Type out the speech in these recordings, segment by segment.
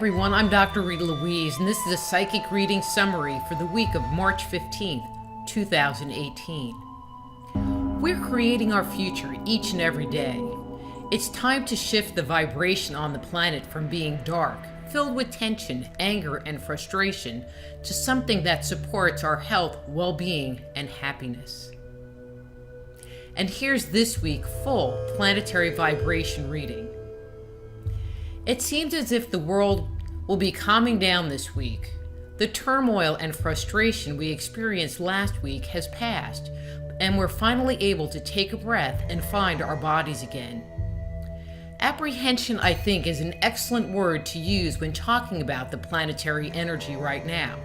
everyone, I'm Dr. Rita Louise, and this is a psychic reading summary for the week of March 15th, 2018. We're creating our future each and every day. It's time to shift the vibration on the planet from being dark, filled with tension, anger, and frustration, to something that supports our health, well-being, and happiness. And here's this week's full planetary vibration reading. It seems as if the world will be calming down this week. The turmoil and frustration we experienced last week has passed, and we're finally able to take a breath and find our bodies again. Apprehension, I think, is an excellent word to use when talking about the planetary energy right now.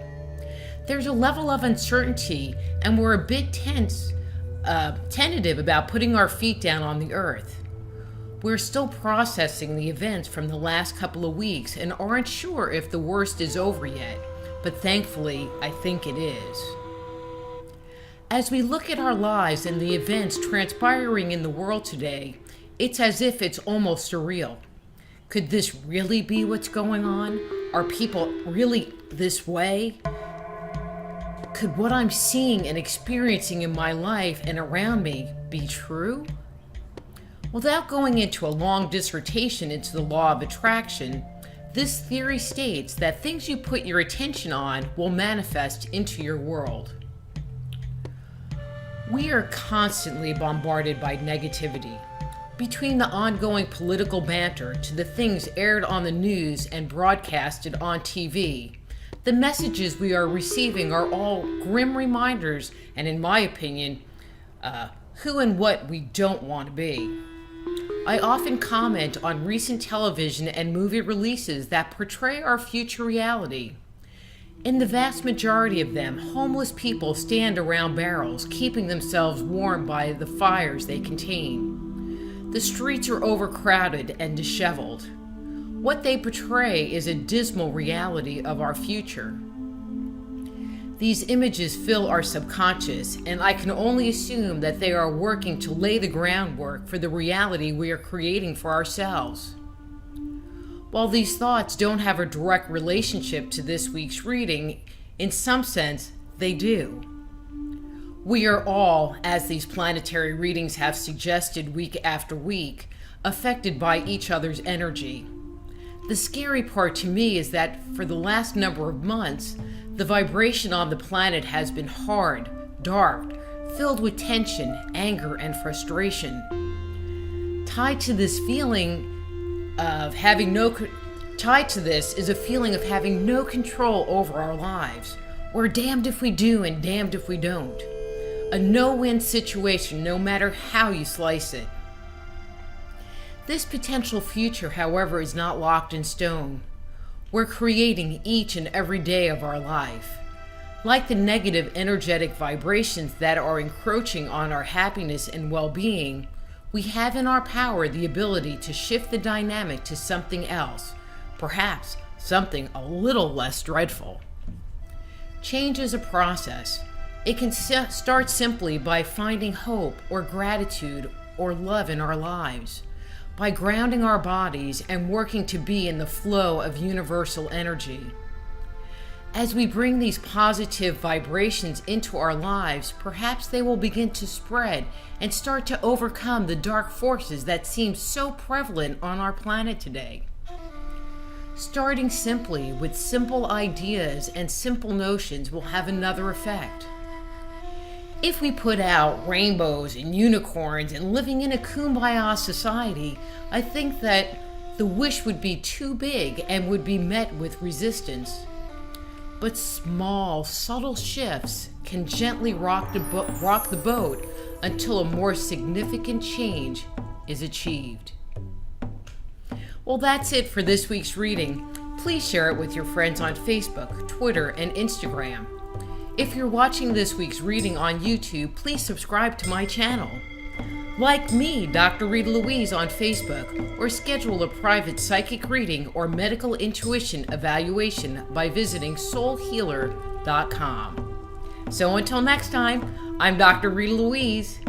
There's a level of uncertainty, and we're a bit tentative about putting our feet down on the earth. We're still processing the events from the last couple of weeks and aren't sure if the worst is over yet, but thankfully, I think it is. As we look at our lives and the events transpiring in the world today, it's as if it's almost surreal. Could this really be what's going on? Are people really this way? Could what I'm seeing and experiencing in my life and around me be true? Without going into a long dissertation into the law of attraction, this theory states that things you put your attention on will manifest into your world. We are constantly bombarded by negativity. Between the ongoing political banter to the things aired on the news and broadcasted on TV, the messages we are receiving are all grim reminders and, in my opinion, who and what we don't want to be. I often comment on recent television and movie releases that portray our future reality. In the vast majority of them, homeless people stand around barrels, keeping themselves warm by the fires they contain. The streets are overcrowded and disheveled. What they portray is a dismal reality of our future. These images fill our subconscious, and I can only assume that they are working to lay the groundwork for the reality we are creating for ourselves. While these thoughts don't have a direct relationship to this week's reading, in some sense, they do. We are all, as these planetary readings have suggested week after week, affected by each other's energy. The scary part to me is that for the last number of months, the vibration on the planet has been hard, dark, filled with tension, anger, and frustration. Tied to this is a feeling of having no control over our lives. We're damned if we do and damned if we don't. A no-win situation, no matter how you slice it. This potential future, however, is not locked in stone. We're creating each and every day of our life. Like the negative energetic vibrations that are encroaching on our happiness and well-being, we have in our power the ability to shift the dynamic to something else, perhaps something a little less dreadful. Change is a process. It can start simply by finding hope or gratitude or love in our lives, by grounding our bodies and working to be in the flow of universal energy. As we bring these positive vibrations into our lives, perhaps they will begin to spread and start to overcome the dark forces that seem so prevalent on our planet today. Starting simply with simple ideas and simple notions will have another effect. If we put out rainbows and unicorns and living in a kumbaya society, I think that the wish would be too big and would be met with resistance. But small, subtle shifts can gently rock the boat until a more significant change is achieved. Well, that's it for this week's reading. Please share it with your friends on Facebook, Twitter, and Instagram. If you're watching this week's reading on YouTube, please subscribe to my channel. Like me, Dr. Rita Louise, on Facebook, or schedule a private psychic reading or medical intuition evaluation by visiting soulhealer.com. So until next time, I'm Dr. Rita Louise.